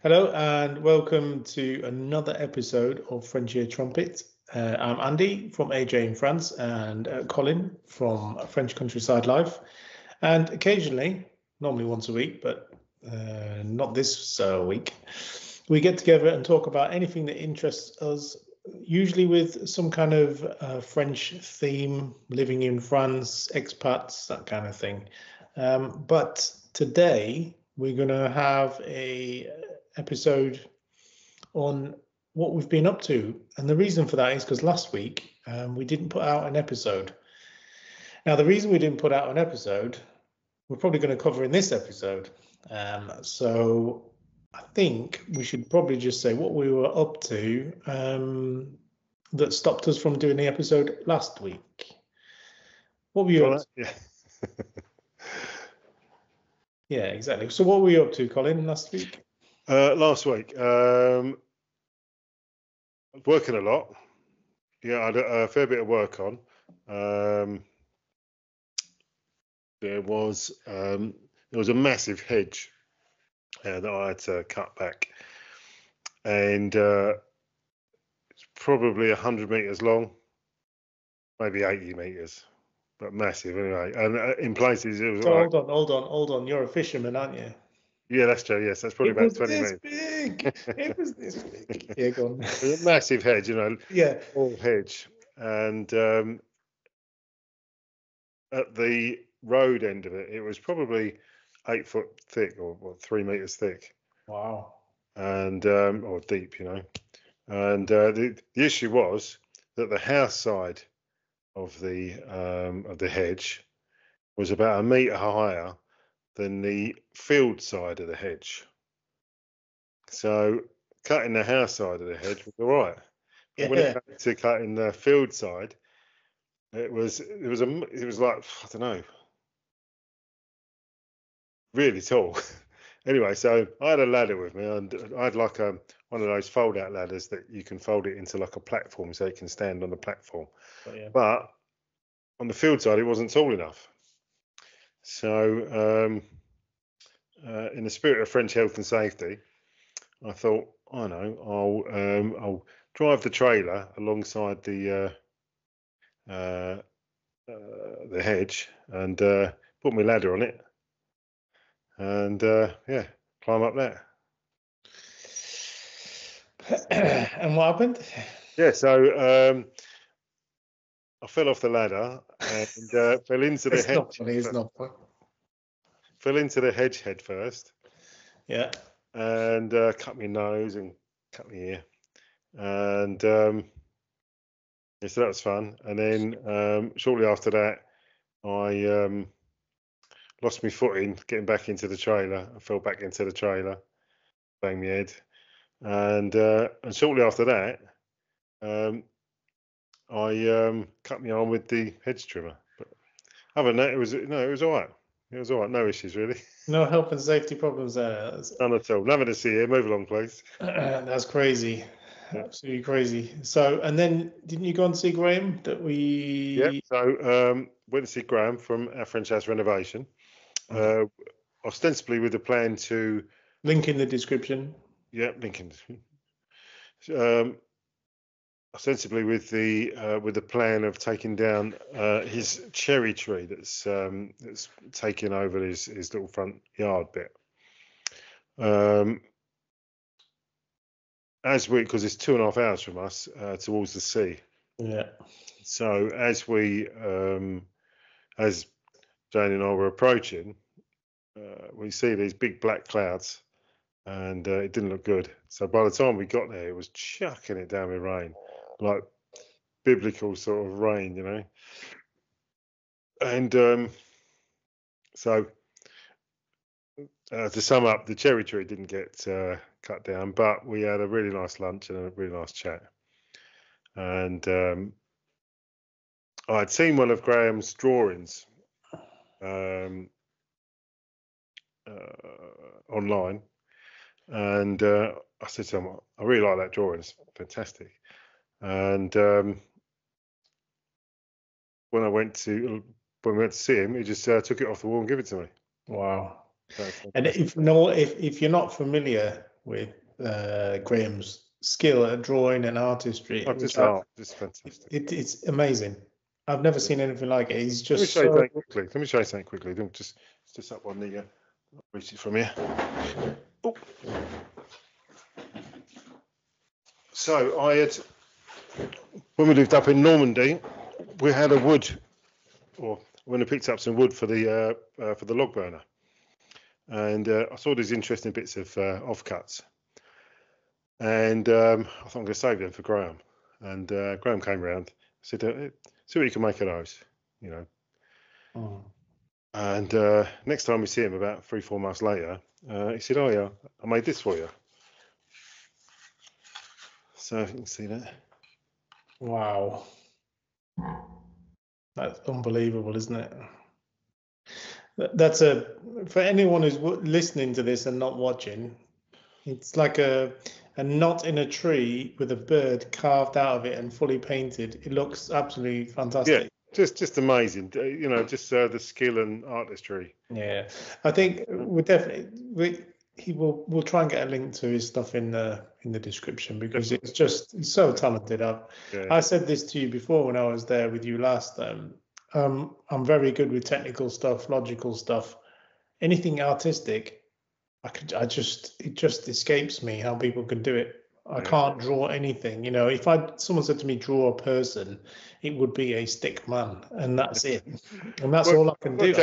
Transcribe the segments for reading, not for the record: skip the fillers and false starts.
Hello and welcome to another episode of French Trumpet. I'm Andy from AJ in France and Colin from French Countryside Life. And occasionally, normally once a week, but not this week, we get together and talk about anything that interests us, usually with some kind of French theme, living in France, expats, that kind of thing. But today we're going to have a episode on what we've been up to, and the reason for that is because last week we didn't put out an episode. Now, the reason we didn't put out an episode, we're probably going to cover in this episode. So I think we should probably just say what we were up to that stopped us from doing the episode last week. What were you up to? Yeah. Yeah, exactly. So what were you up to, Colin, last week? Last week, working a lot. Yeah, I had a fair bit of work on. There was a massive hedge that I had to cut back, and it's probably 100 meters long, maybe 80 meters, but massive anyway. And in places it was So like, hold on. You're a fisherman, aren't you? yeah, that's true. Yes, that's probably about 20 meters. Big. It was this big. Yeah, go on. It was a massive hedge, Yeah. All hedge, and at the road end of it, it was probably 8 foot thick or 3 meters thick. Wow. And or deep, And the issue was that the house side of the hedge was about a meter higher than the field side of the hedge. So cutting the house side of the hedge was all right. But when it came to cutting the field side, it was like, I don't know, really tall. Anyway, so I had a ladder with me, and I had like one of those fold-out ladders that you can fold it into like a platform, so you can stand on the platform. But on the field side, it wasn't tall enough. So, in the spirit of French health and safety, I thought, I know, I'll drive the trailer alongside the hedge and put my ladder on it, and climb up that. And what happened? Yeah, so I fell off the ladder and fell into the hedge. It's not funny. Fell into the hedge head first. Yeah. And cut my nose and cut my ear. And so that was fun. And then shortly after that, I lost my footing getting back into the trailer. I fell back into the trailer, banged my head. And shortly after that, I cut my arm with the hedge trimmer. But other than that, it was all right. It was all right. No issues really. No health and safety problems there. None at all. Nothing to see here. Move along, please. That's crazy. Yeah. Absolutely crazy. So, and then didn't you go and see Graham? Yeah. So went to see Graham from our French house renovation. Ostensibly with the plan to link in the description. Yeah, link in. Ostensibly with the plan of taking down his cherry tree that's taking over his little front yard bit. Because it's 2.5 hours from us towards the sea. Yeah. So as Jane and I were approaching, we see these big black clouds, and it didn't look good. So by the time we got there, it was chucking it down with rain, like biblical sort of rain, And so to sum up, the cherry tree didn't get cut down, but we had a really nice lunch and a really nice chat. And I had seen one of Graham's drawings online, and I said to him, I really like that drawing, it's fantastic. And when we went to see him, he just took it off the wall and gave it to me. Wow. And if you're not familiar with Graham's skill at drawing and artistry. Oh, just art, just fantastic. It's amazing. I've never seen anything like it. He's just Let me show you something quickly. Let me show you something quickly. It's just up on the reach it from here. Oh. So I had, when we lived up in Normandy, we had a wood, or when I picked up some wood for the log burner, and I saw these interesting bits of offcuts, and I thought I'm going to save them for Graham. And Graham came round, said, "See what you can make of those," you know. Oh. And next time we see him, about 3-4 months later, he said, "Oh yeah, I made this for you." So you can see that. Wow. That's unbelievable, isn't it? That's for anyone who's listening to this and not watching, it's like a knot in a tree with a bird carved out of it and fully painted. It looks absolutely fantastic. Yeah, just amazing. You know, just the skill and artistry. Yeah, I think we'll try and get a link to his stuff in the description, because it's so talented. I said this to you before when I was there with you last time. I'm very good with technical stuff, logical stuff. Anything artistic, it just escapes me how people can do it. I can't draw anything. You know, if someone said to me, draw a person, it would be a stick man, and that's it. And that's all I can do.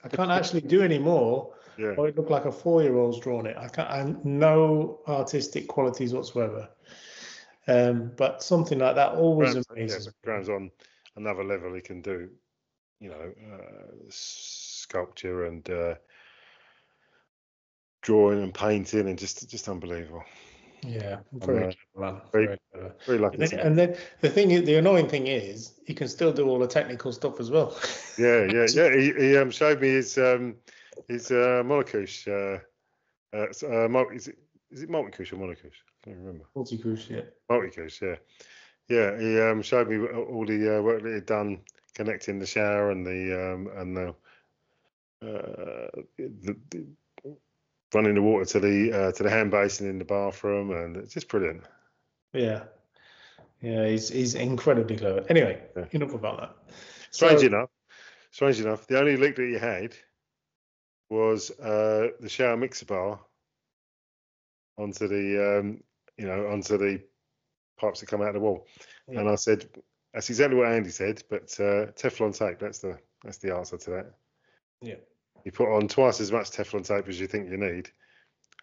I can't actually do any more. Yeah. Or it looked like a 4-year-old's drawn it. I'm no artistic qualities whatsoever. But something like that always amazes me. Graham's on another level. He can do, you know, sculpture and drawing and painting, and just unbelievable. Yeah, very lucky. And then the annoying thing is, he can still do all the technical stuff as well. Yeah. He showed me his monocouche. Is it multicouche or monocouche? I can't remember. Multicouche, yeah. Multicouche, yeah. Yeah, he showed me all the work that he'd done connecting the shower and the running the water to the hand basin in the bathroom, and it's just brilliant. Yeah, he's incredibly clever. Anyway, enough about that. Strange enough, the only leak that he had was the shower mixer bar onto the onto the pipes that come out of the wall. Yeah. And I said, that's exactly what Andy said, but Teflon tape, that's the answer to that. Yeah. You put on twice as much Teflon tape as you think you need.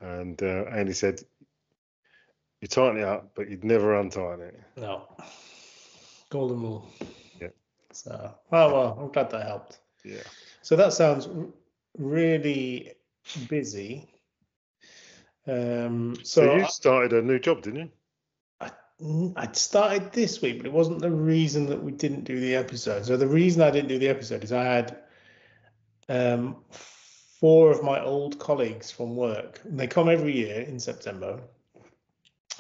And Andy said, you tighten it up, but you'd never untighten it. No. Golden rule. Yeah. So, well, I'm glad that helped. Yeah. So that sounds really busy. So you started a new job, didn't you? I'd started this week, but it wasn't the reason that we didn't do the episode. So the reason I didn't do the episode is I had 4 of my old colleagues from work, and they come every year in September,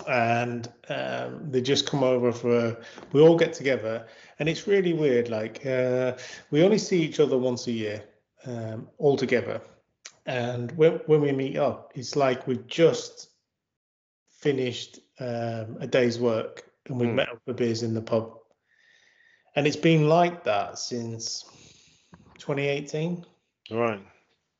and they just come over we all get together, and it's really weird. Like we only see each other once a year, all together, and when we meet up, it's like we've just finished a day's work, and we've met up for beers in the pub, and it's been like that since 2018. Right.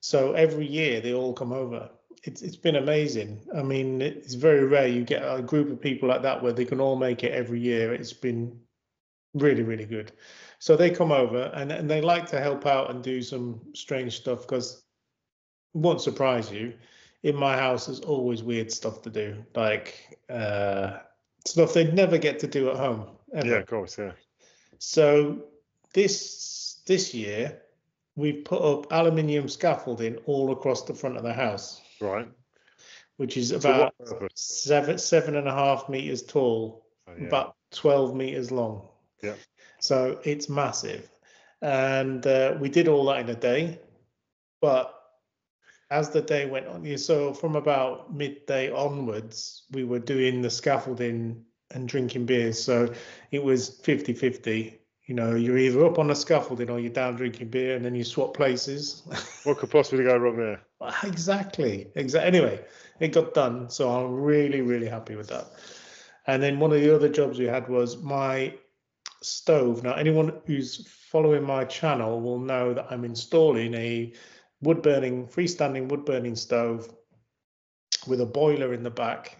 So every year they all come over. It's been amazing. I mean, it's very rare you get a group of people like that where they can all make it every year. It's been really, really good. So they come over, and they like to help out and do some strange stuff, because it won't surprise you, in my house there's always weird stuff to do, like stuff they'd never get to do at home ever. Yeah, of course, yeah. So this year we've put up aluminium scaffolding all across the front of the house. Right. Which is about 7.5 meters tall, about 12 meters long. Yeah. So it's massive, and we did all that in a day. But as the day went on, so from about midday onwards, we were doing the scaffolding and drinking beers. So it was 50-50. You know, you're either up on the scaffolding or you're down drinking beer, and then you swap places. What could possibly go wrong there? Exactly. Anyway, it got done. So I'm really, really happy with that. And then one of the other jobs we had was my stove. Now, anyone who's following my channel will know that I'm installing a freestanding wood burning stove with a boiler in the back.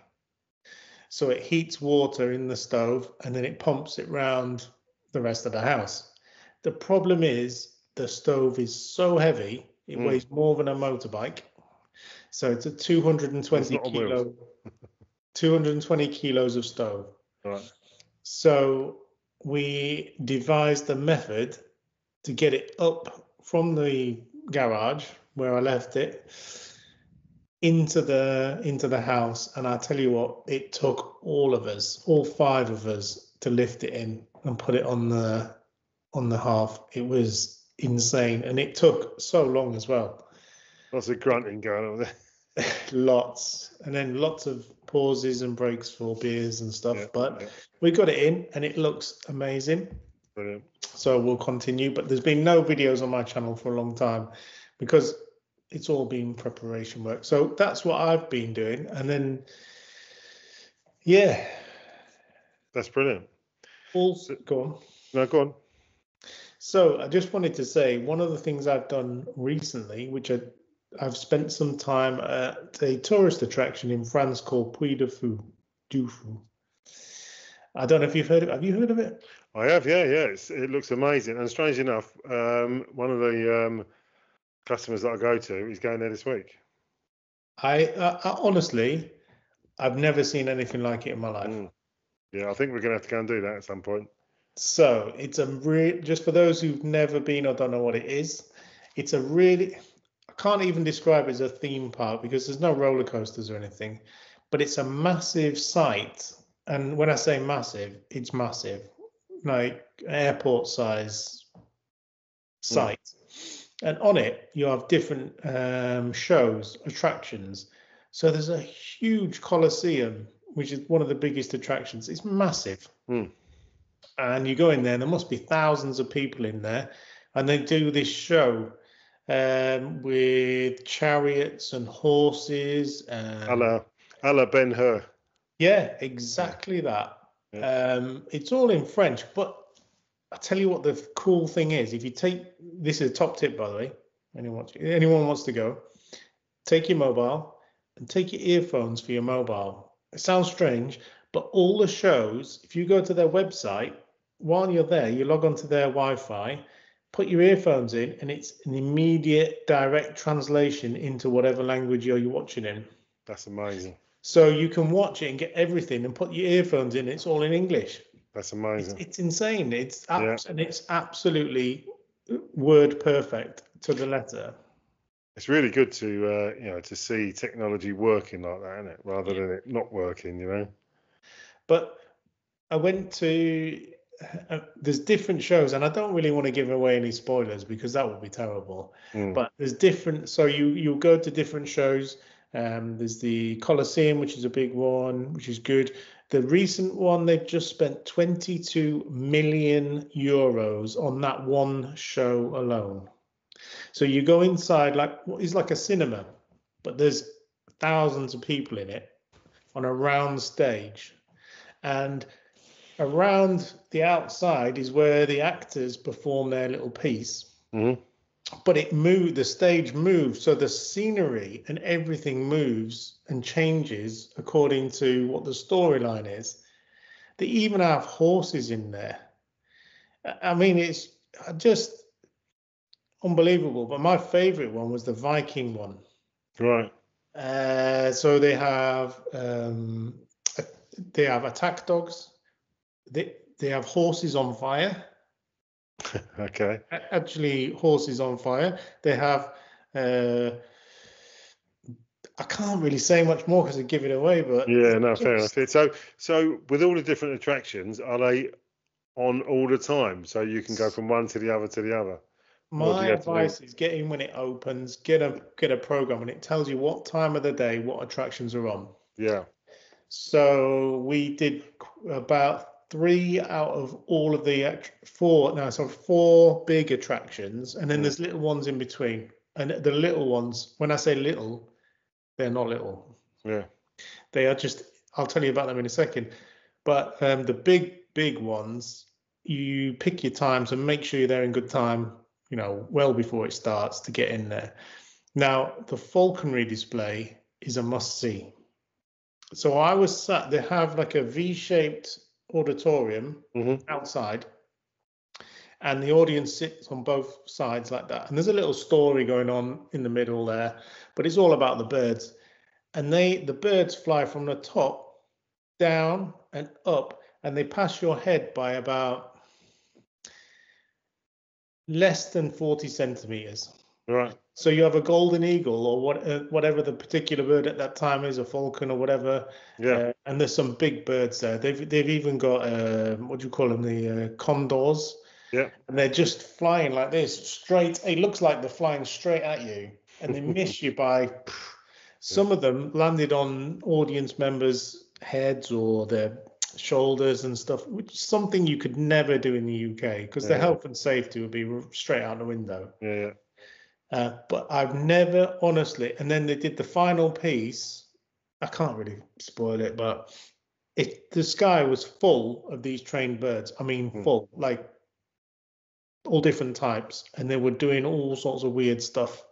So it heats water in the stove and then it pumps it round the rest of the house. The problem is the stove is so heavy, it weighs more than a motorbike. So it's a 220 kilos of stove. Right. So we devised a method to get it up from the garage where I left it into the house, and I tell you what, it took all 5 of us, to lift it in and put it on the hearth. It was insane, and it took so long as well. Lots of grunting going on there. Lots, and then lots of pauses and breaks for beers and stuff. But we got it in, and it looks amazing. Brilliant. So we'll continue, but there's been no videos on my channel for a long time because it's all been preparation work. So that's what I've been doing. And then, yeah. That's brilliant. Also, go on. No, go on. So I just wanted to say, one of the things I've done recently, which I've spent some time at a tourist attraction in France called Puy du Fou. I don't know if you've heard of it. Have you heard of it? I have, yeah. It looks amazing. And strange enough, one of the customers that I go to is going there this week. I honestly, I've never seen anything like it in my life. Yeah, I think we're going to have to go and do that at some point. So it's just for those who've never been or don't know what it is, it's a really, I can't even describe it as a theme park because there's no roller coasters or anything, but it's a massive site. And when I say massive, it's massive, like airport size site. And on it, you have different shows, attractions. So there's a huge Colosseum, which is one of the biggest attractions. It's massive. And you go in there, and there must be thousands of people in there. And they do this show with chariots and horses. A la Ben-Hur. Yeah, exactly that. Yeah. It's all in French, but I tell you what, the cool thing is, if you this is a top tip, by the way, anyone wants to go, take your mobile and take your earphones for your mobile. It sounds strange, but all the shows, if you go to their website, while you're there, you log onto their Wi-Fi, put your earphones in, and it's an immediate direct translation into whatever language you're watching in. That's amazing. So you can watch it and get everything and put your earphones in, it's all in English. That's amazing. It's insane. And it's absolutely word perfect to the letter. It's really good to to see technology working like that, isn't it? Rather than it not working, But I went to there's different shows, and I don't really want to give away any spoilers because that would be terrible. But there's different. So you go to different shows. There's the Colosseum, which is a big one, which is good. The recent one, they've just spent 22 million euros on that one show alone. So you go inside, it's like a cinema, but there's thousands of people in it on a round stage. And around the outside is where the actors perform their little piece. But the stage moves, so the scenery and everything moves and changes according to what the storyline is. They even have horses in there. I mean, it's just unbelievable. But my favorite one was the Viking one. Right. So they have attack dogs. They have horses on fire. Okay. Actually, horses on fire. They have. I can't really say much more because I give it away. But yeah, no, fair enough. So with all the different attractions, are they on all the time? So you can go from one to the other to the other. My advice is get in when it opens. Get a program, and it tells you what time of the day what attractions are on. Yeah. So we did about 3 out of all of the 4 big attractions, and then there's little ones in between. And the little ones, when I say little, they're not little. Yeah. They are just, I'll tell you about them in a second. But the big ones, you pick your times and make sure you're there in good time, well before it starts to get in there. Now, the falconry display is a must-see. So I was sat, they have like a V-shaped auditorium outside, and the audience sits on both sides like that. And there's a little story going on in the middle there, but it's all about the birds. And the birds fly from the top down and up, and they pass your head by about less than 40 centimeters. Right. So you have a golden eagle or whatever the particular bird at that time is, a falcon or whatever. Yeah. And there's some big birds there. They've even got what do you call them? The condors. Yeah. And they're just flying like this straight. It looks like they're flying straight at you, and they miss you by. Some of them landed on audience members' heads or their shoulders and stuff, which is something you could never do in the UK because the health and safety would be straight out the window. Yeah. But I've never honestly, and then they did the final piece. I can't really spoil it, but the sky was full of these trained birds. I mean, full, like all different types, and they were doing all sorts of weird stuff.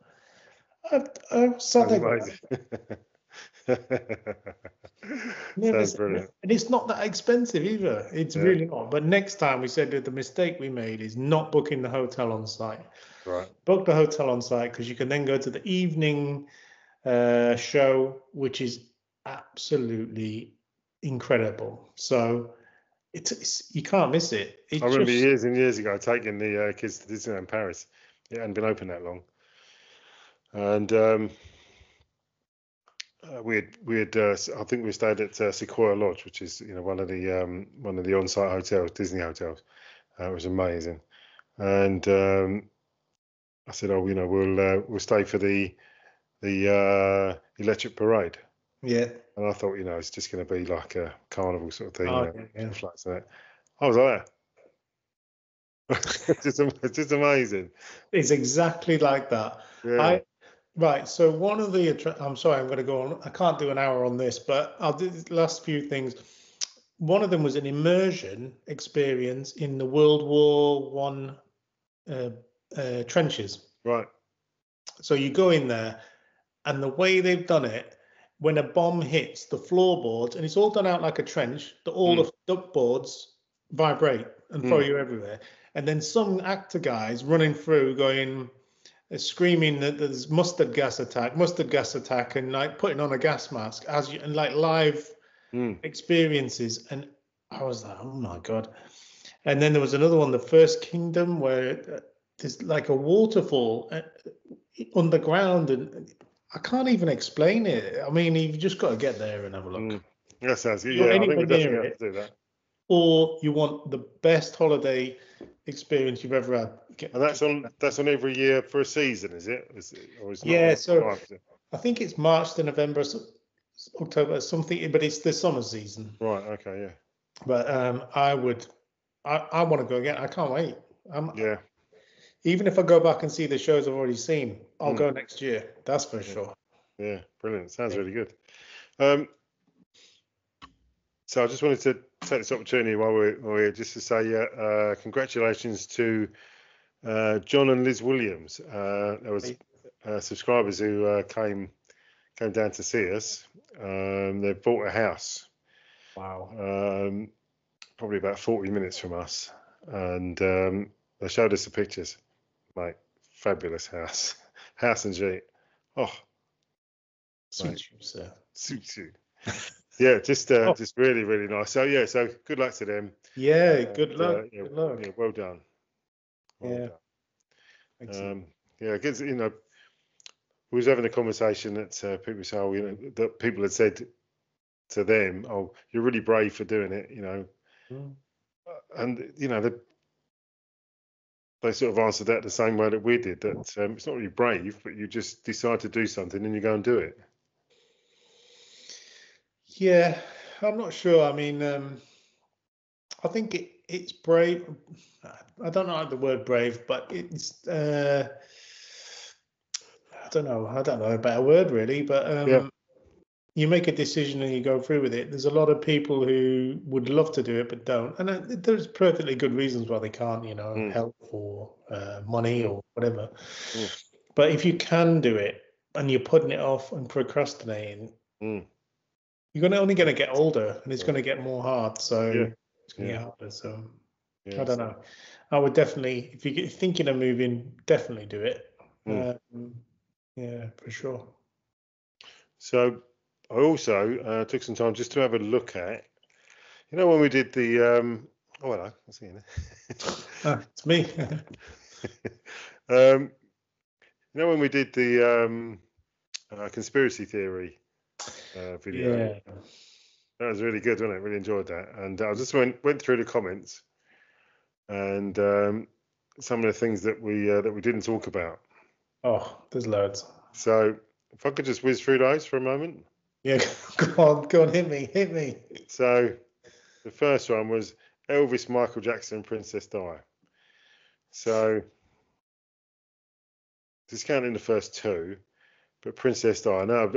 I sat there. Sounds brilliant. And it's not that expensive either. It's really not. But next time we said that the mistake we made is not booking the hotel on site. Right. Book the hotel on site because you can then go to the evening show, which is absolutely incredible. So it's you can't miss it. I remember years and years ago taking the kids to Disneyland Paris. It hadn't been open that long, and we had I think we stayed at Sequoia Lodge, which is one of the on-site hotels, Disney hotels. It was amazing, and I said, we'll stay for the electric parade. Yeah. And I thought, it's just going to be like a carnival sort of thing. Flats and that. I was like that. It's just amazing. It's exactly like that. Yeah. Right. So one of the, I'm sorry, I'm going to go on. I can't do an hour on this, but I'll do the last few things. One of them was an immersion experience in the World War I trenches. Right. So you go in there, and the way they've done it, when a bomb hits the floorboards, and it's all done out like a trench, all the duckboards vibrate and throw you everywhere. And then some actor guys running through going, screaming that there's mustard gas attack, and like putting on a gas mask and like live experiences. And I was like, oh my God. And then there was another one, the First Kingdom, where there's like a waterfall underground, and I can't even explain it. I mean, you've just got to get there and have a look. That sounds good. Yeah, I think we definitely have to do that. Or you want the best holiday experience you've ever had. And that's on every year for a season, is it? So I think it's March to November, October, something, but it's the summer season. Right. Okay. Yeah. But I want to go again. I can't wait. Yeah. Even if I go back and see the shows I've already seen, I'll go next year. That's for sure. Yeah, brilliant. Sounds really good. So I just wanted to take this opportunity while we're here just to say congratulations to John and Liz Williams. There was subscribers who came down to see us. They bought a house. Wow. Probably about 40 minutes from us, and they showed us the pictures. Mate, fabulous house and Jeep. Oh, suits you, sir. Suits you. Yeah, just really, really nice. So so good luck to them. Yeah, good luck. Good luck. Yeah, well done. Well done. Yeah, because we was having a conversation that people say, that people had said to them, "Oh, you're really brave for doing it," and they sort of answered that the same way that we did. That it's not really brave, but you just decide to do something and you go and do it. Yeah, I'm not sure. I mean, I think it's brave. I don't know the word brave, but it's. I don't know a better word really, but you make a decision and you go through with it. There's a lot of people who would love to do it but don't, and there's perfectly good reasons why they can't. Health or money or whatever. But if you can do it and you're putting it off and procrastinating, you're only going to get older and it's going to get more hard. So it's going to get harder. So I don't know. I would definitely, if you're thinking of moving, definitely do it. Yeah, for sure. So I also took some time just to have a look at, when we did the, oh, hello, I see you there. It's me. When we did the conspiracy theory video, that was really good, wasn't it? Really enjoyed that. And I just went through the comments and some of the things that we didn't talk about. Oh, there's loads. So if I could just whiz through those for a moment. Yeah, go on, hit me. So the first one was Elvis, Michael Jackson, and Princess Di. So discounting the first two, but Princess Di. No,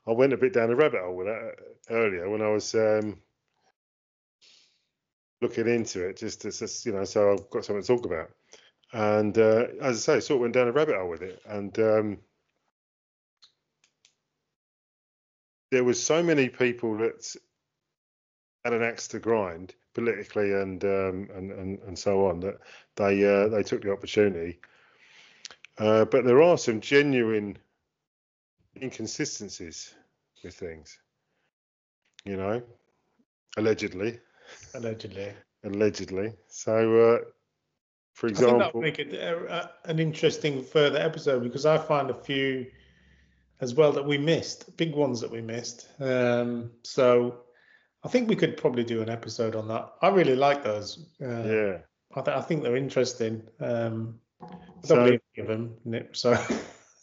I went a bit down the rabbit hole with that earlier when I was looking into it, just so I've got something to talk about. And as I say, sort of went down a rabbit hole with it, and there was so many people that had an axe to grind politically and so on that they took the opportunity. But there are some genuine inconsistencies with things, allegedly. So, for example, I think that would make it an interesting further episode, because I find a few as well that we missed, big ones that we missed. So I think we could probably do an episode on that. I really like those. I think they're interesting. I don't believe any of them, so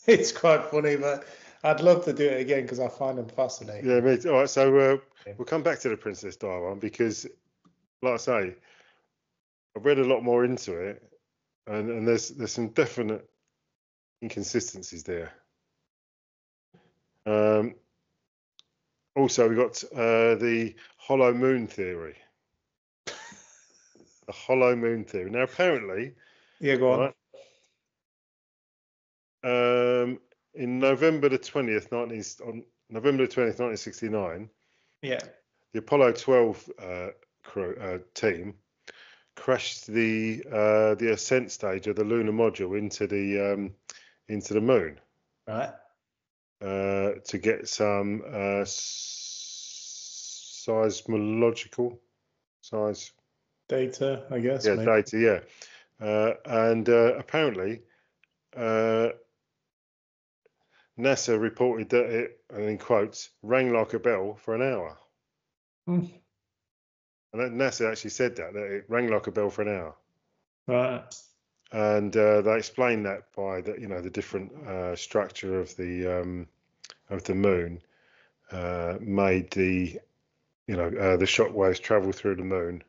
it's quite funny, but I'd love to do it again because I find them fascinating. Yeah, mate. All right, so we'll come back to the Princess Di one because, like I say, I've read a lot more into it, and there's some definite inconsistencies there. Also, we got the hollow moon theory. The hollow moon theory. Now, apparently, go on. Right, in November the 20th, 1969, the Apollo 12 team crashed the ascent stage of the lunar module into the moon, right? To get some seismological data, I guess. Yeah, maybe. Data. Yeah, and apparently, NASA reported that it, and in quotes, rang like a bell for an hour. And NASA actually said that it rang like a bell for an hour. Right. And they explained that by the different structure of the moon made the the shock waves travel through the moon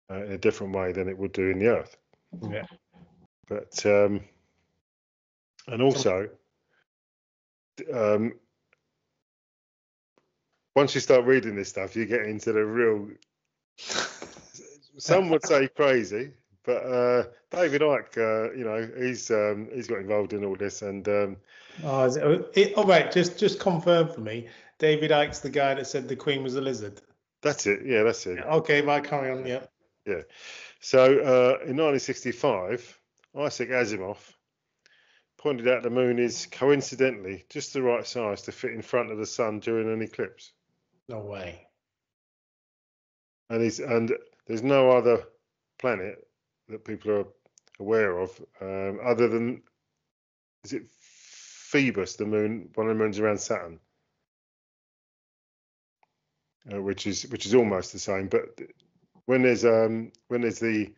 in a different way than it would do in the Earth. Yeah. But and also, once you start reading this stuff, you get into the real. Some would say crazy, but David Icke, he's got involved in all this, and right, just confirm for me. David Icke's the guy that said the Queen was a lizard. That's it. Yeah, that's it. Okay, right, carry on. Yeah. Yeah. So in 1965, Isaac Asimov pointed out the moon is coincidentally just the right size to fit in front of the sun during an eclipse. No way. And there's no other planet that people are aware of other than, is it Phoebus, the moon, one of the moons around Saturn, which is almost the same. But when there's the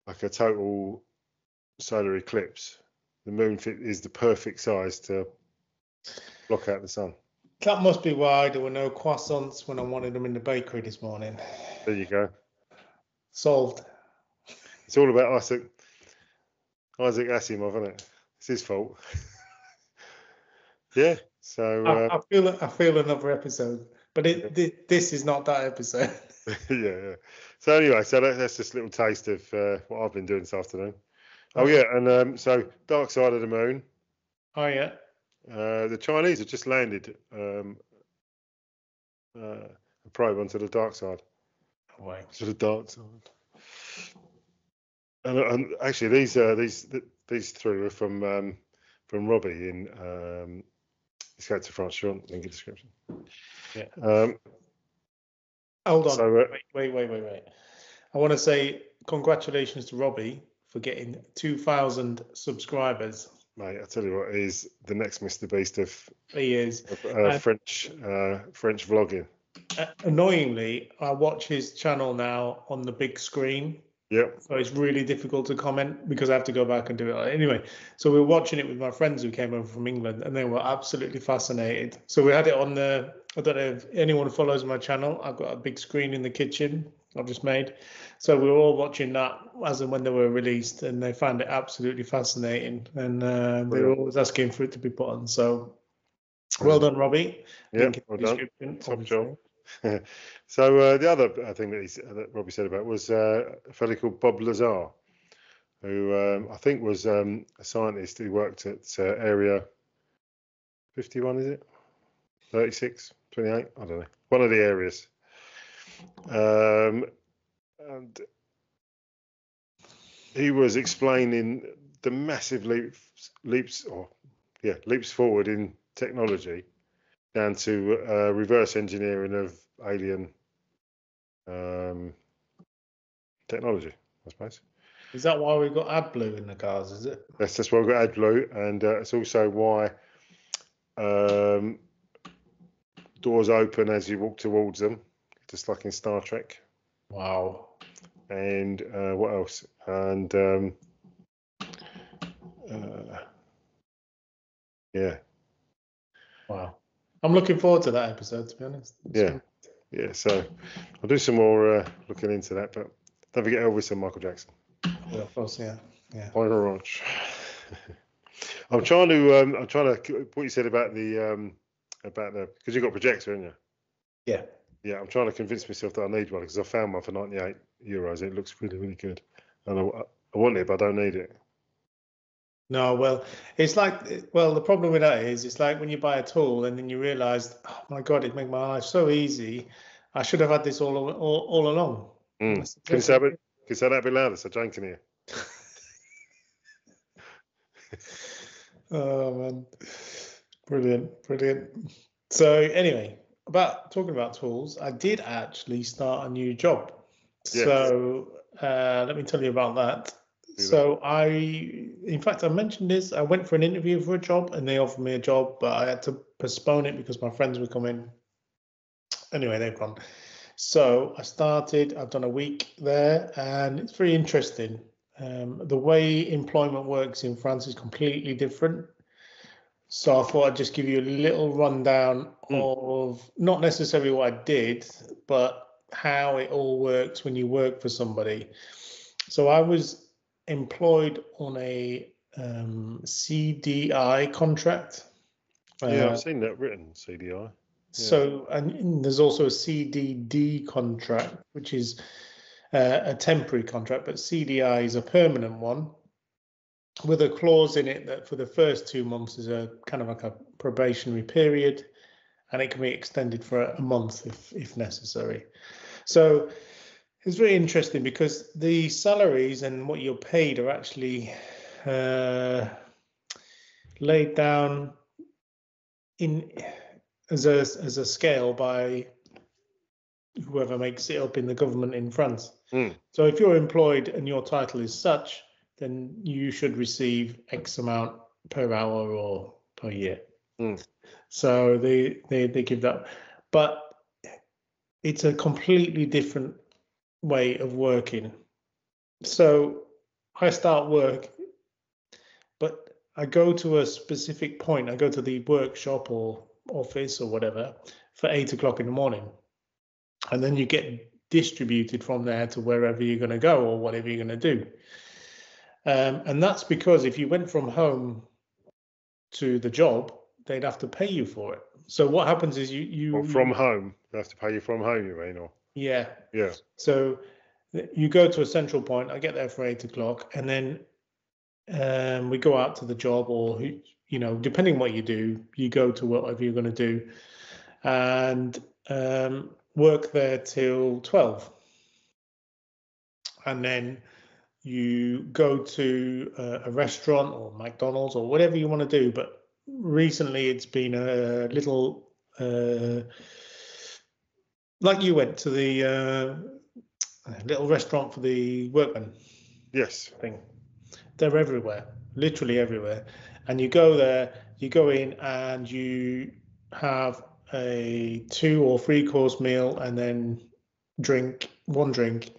like a total solar eclipse, the moon is the perfect size to block out the sun. That must be why there were no croissants when I wanted them in the bakery this morning. There you go. Solved. It's all about Isaac Asimov, isn't it? It's his fault. Yeah. So I feel another episode, but this is not that episode. yeah. So anyway, so that's just a little taste of what I've been doing this afternoon. Oh yeah, and so Dark Side of the Moon. Oh yeah. The Chinese have just landed a probe onto the dark side. Away. To the dark side. And actually, these three are from Robbie in Escape to France. Link in description. Yeah. Hold on. So, wait. I want to say congratulations to Robbie for getting 2,000 subscribers. Mate, I tell you what, he's the next Mr. Beast of French vlogging. Annoyingly, I watch his channel now on the big screen. Yep. So it's really difficult to comment because I have to go back and do it. Anyway, so we were watching it with my friends who came over from England, and they were absolutely fascinated. So we had it on the, I don't know if anyone follows my channel, I've got a big screen in the kitchen I've just made. So we were all watching that as and when they were released, and they found it absolutely fascinating. And they were always asking for it to be put on. So well done, Robbie. Yeah, well done. Top job. So the other thing that Robbie said about was a fellow called Bob Lazar, who I think was a scientist who worked at Area 51, is it? 36, 28? I don't know. One of the areas. And he was explaining the massive leaps forward in technology down to reverse engineering of alien technology, I suppose. Is that why we've got AdBlue in the cars, is it? That's why we've got AdBlue, and it's also why doors open as you walk towards them, just like in Star Trek. Wow. And what else? And yeah. Wow. I'm looking forward to that episode, to be honest. Yeah. So I'll do some more looking into that, but don't forget Elvis and Michael Jackson. Yeah, of course, yeah. Ranch. I'm trying to what you said about the because you've got a projector, haven't you? Yeah. Yeah, I'm trying to convince myself that I need one because I found one for €98 and it looks really, really good. And I want it, but I don't need it. No, well, it's like, the problem with that is it's like when you buy a tool and then you realise, oh my God, it made my life so easy. I should have had this all along. Can you say that a bit louder so Jane can hear? Oh man, brilliant. So anyway, talking about tools, I did actually start a new job. Yes. So let me tell you about that. So in fact, I mentioned this. I went for an interview for a job and they offered me a job, but I had to postpone it because my friends were coming. Anyway, they've gone. So I started, I've done a week there and it's very interesting. The way employment works in France is completely different. So I thought I'd just give you a little rundown of not necessarily what I did, but how it all works when you work for somebody. So I was employed on a CDI contract. Yeah, I've seen that written, CDI. So, and there's also a CDD contract, which is a temporary contract, but CDI is a permanent one with a clause in it that for the first 2 months is a kind of like a probationary period, and it can be extended for a month if necessary. So it's very interesting because the salaries and what you're paid are actually laid down as a scale by whoever makes it up in the government in France. So if you're employed and your title is such, then you should receive X amount per hour or per year. So they give that, but it's a completely different way of working. So I start work, but I go to a specific point. I go to the workshop or office or whatever for 8 o'clock in the morning. And then you get distributed from there to wherever you're going to go or whatever you're going to do. And that's because if you went from home to the job, they'd have to pay you for it. So what happens is Or from home, they have to pay you from home, you mean? Or yeah. yeah. So you go to a central point. I get there for 8 o'clock, and then we go out to the job, or depending what you do, you go to whatever you're going to do, and work there till 12, and then you go to a restaurant or McDonald's or whatever you want to do. But recently, it's been a little like you went to the little restaurant for the workmen. Yes. Thing. They're everywhere, literally everywhere. And you go there, you go in, and you have a 2 or 3 course meal, and then one drink,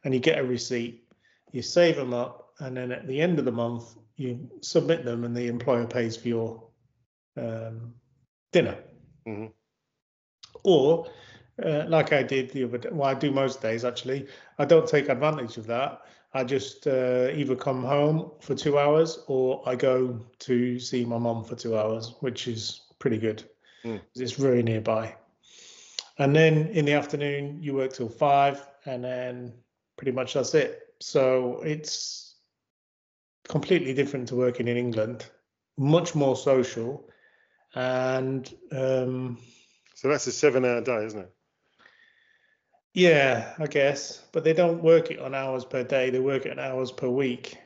and you get a receipt. You save them up, and then at the end of the month, you submit them, and the employer pays for your dinner. Mm-hmm. Or like I did the other day, well, I do most days actually. I don't take advantage of that. I just either come home for 2 hours, or I go to see my mum for 2 hours, which is pretty good. It's very nearby. And then in the afternoon, you work till 5, and then pretty much that's it. So it's completely different to working in England, much more social. And so that's a 7-hour day, isn't it? Yeah, I guess, but they don't work it on hours per day. They work it on hours per week.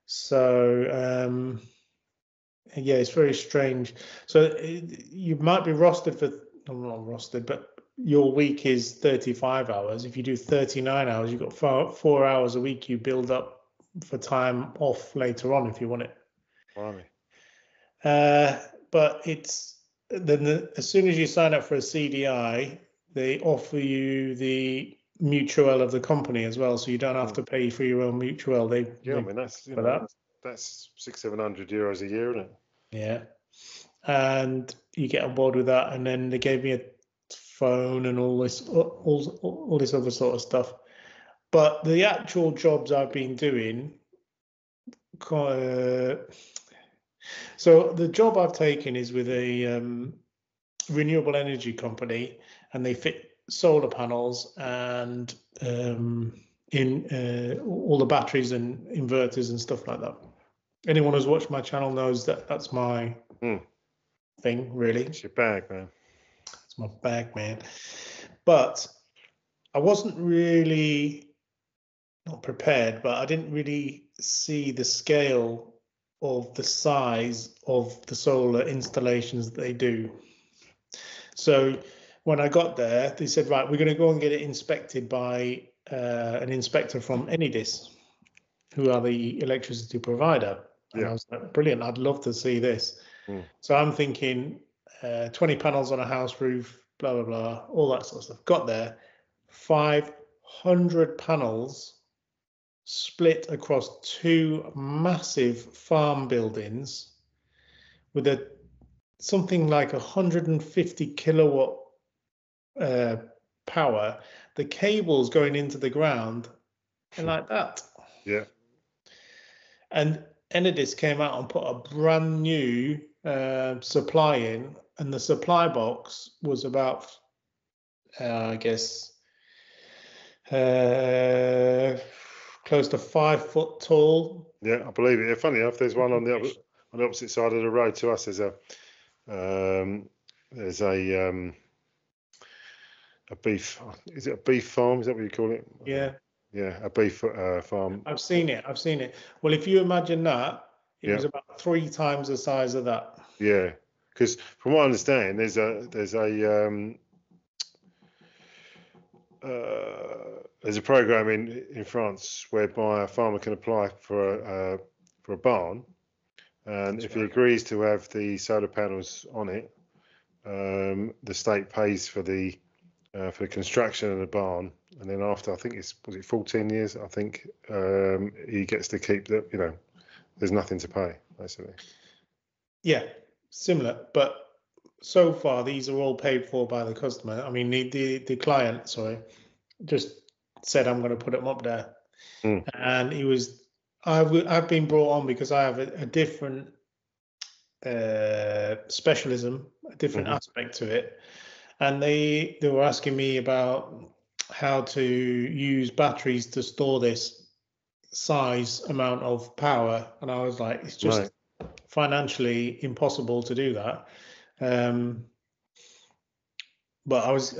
So yeah, it's very strange. So you might be rostered for, I'm not rostered, but your week is 35 hours. If you do 39 hours, you've got 4 hours a week you build up for time off later on if you want it. Right. But it's then as soon as you sign up for a CDI, they offer you the mutual of the company as well, so you don't have to pay for your own mutual. I mean that's that's €600-700 a year, isn't it? Yeah, and you get on board with that, and then they gave me a phone and all this other sort of stuff. But the actual jobs I've been doing, so the job I've taken is with a renewable energy company, and they fit solar panels and in all the batteries and inverters and stuff like that. Anyone who's watched my channel knows that that's my thing, really. It's your bag, man. It's my bag, man. But I wasn't really, not prepared, but I didn't really see the scale of the size of the solar installations that they do. So when I got there, they said, right, we're going to go and get it inspected by an inspector from Enidis, who are the electricity provider. And I was like, brilliant, I'd love to see this. So I'm thinking 20 panels on a house roof, blah, blah, blah, all that sort of stuff. Got there, 500 panels split across 2 massive farm buildings with something like 150 kilowatt power, the cables going into the ground, and like that. Yeah. And Enidis came out and put a brand new supply in, and the supply box was about, I guess, close to 5 foot tall. Yeah, I believe it. Funny enough, there's one on the opposite side of the road to us. There's a beef. Is it a beef farm? Is that what you call it? Yeah. Yeah, a beef farm. I've seen it. Well, if you imagine that, it was about 3 times the size of that. Yeah, because from what I understand, there's a program in France whereby a farmer can apply for a barn, and if he agrees to have the solar panels on it, the state pays for the construction of the barn, and then after, I think was it 14 years, I think he gets to keep there's nothing to pay, basically. Yeah, similar, but so far these are all paid for by the customer. I mean, the client, just said, I'm going to put them up there. And I've been brought on because I have a different specialism, a different aspect to it, and they were asking me about how to use batteries to store this size amount of power, and I was like, it's just financially impossible to do that. But I was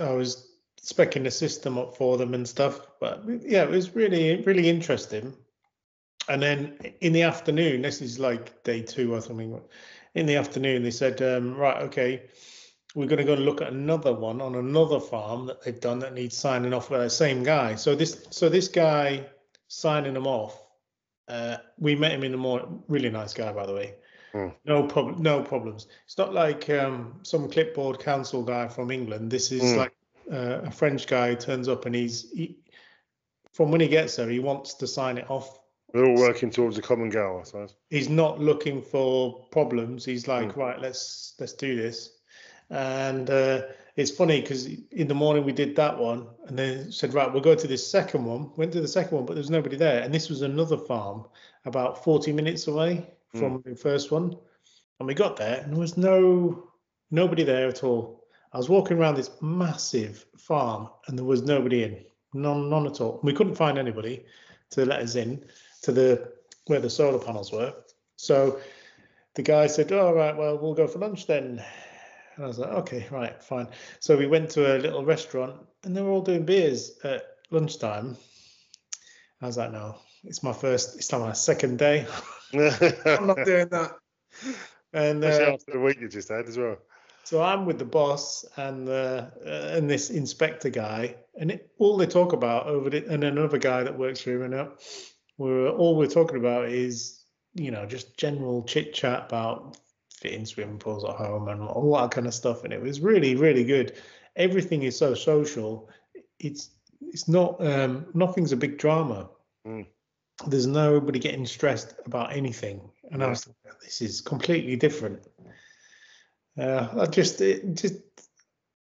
speccing the system up for them and stuff. But yeah, it was really interesting. And then in the afternoon, this is like day 2 or something. In the afternoon, they said, right, okay, we're going to go and look at another one on another farm that they've done that needs signing off by the same guy. So this guy signing them off, we met him in the morning. Really nice guy, by the way. No problems. It's not like some clipboard council guy from England. This is like a French guy who turns up, and from when he gets there, he wants to sign it off. We're all working towards a common goal, I suppose. He's not looking for problems. He's like, right, let's do this. And it's funny because in the morning we did that one, and then said, right, we'll go to this second one. Went to the second one, but there's nobody there. And this was another farm about 40 minutes away from the first one. And we got there, and there was nobody there at all. I was walking around this massive farm, and there was nobody in, none at all. We couldn't find anybody to let us in to where the solar panels were. So the guy said, "All right, well, we'll go for lunch then." And I was like, "Okay, right, fine." So we went to a little restaurant, and they were all doing beers at lunchtime. I was like, "No, it's like my second day. I'm not doing that." And after the week you just had as well. So I'm with the boss and this inspector guy, and all they talk about and another guy that works for him, and all we're talking about is, just general chit chat about fitting swimming pools at home and all that kind of stuff. And it was really, really good. Everything is so social. It's not nothing's a big drama. There's nobody getting stressed about anything. And I was like, this is completely different. Just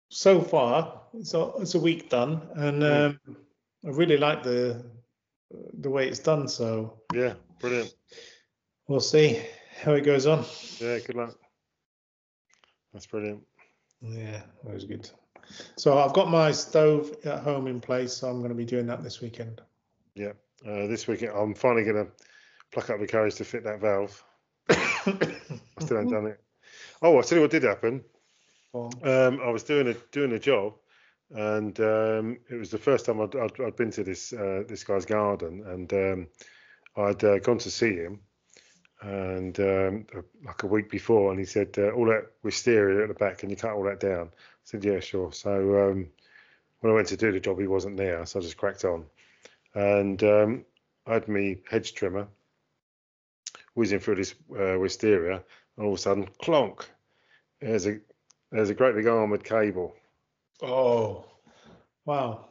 so far, it's a week done, and I really like the way it's done. So yeah, brilliant. We'll see how it goes on. Yeah, good luck. That's brilliant. Yeah, that was good. So I've got my stove at home in place, so I'm going to be doing that this weekend. Yeah, this weekend I'm finally going to pluck up the courage to fit that valve. I still haven't done it. Oh, I'll tell you what did happen. I was doing a job, and it was the first time I'd been to this guy's garden, and I'd gone to see him, and like a week before, and he said, all that wisteria at the back, can you cut all that down? I said, yeah, sure. So when I went to do the job, he wasn't there, so I just cracked on, and I had my hedge trimmer whizzing through this wisteria, and all of a sudden, clonk! There's a great big armoured cable. Oh, wow!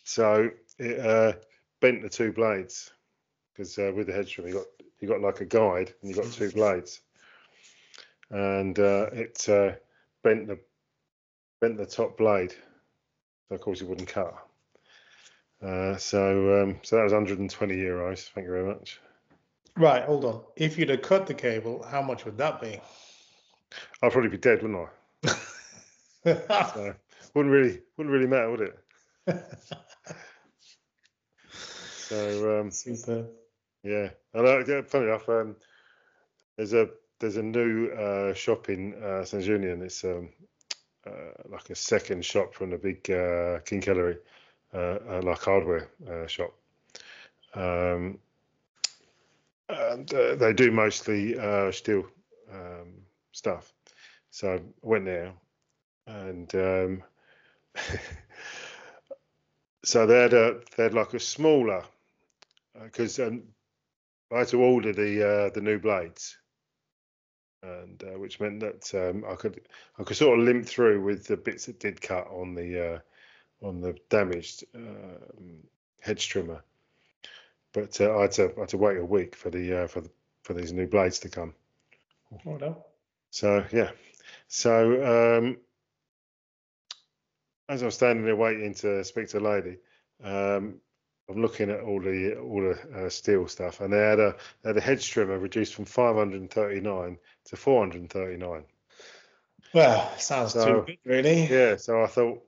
So it bent the two blades, because with the hedge trimmer you got like a guide, and you got two blades, and it bent the top blade, so of course it wouldn't cut. So that was €120. Thank you very much. Right, hold on. If you'd have cut the cable, how much would that be? I'd probably be dead, wouldn't I? So wouldn't really matter, would it? So super. Yeah, and funny enough, there's a new shop in St Julien. It's like a second shop from the big King Kellery, like hardware shop. And they do mostly steel stuff. So I went there, and so they had like a smaller, because I had to order the new blades, and which meant that I could sort of limp through with the bits that did cut on the damaged hedge trimmer. But I had to wait a week for these new blades to come. Oh no. So yeah, so as I was standing there waiting to speak to a lady, I'm looking at all the steel stuff, and they had a hedge trimmer reduced from 539 to 439. Well, sounds too good, really. Yeah, so I thought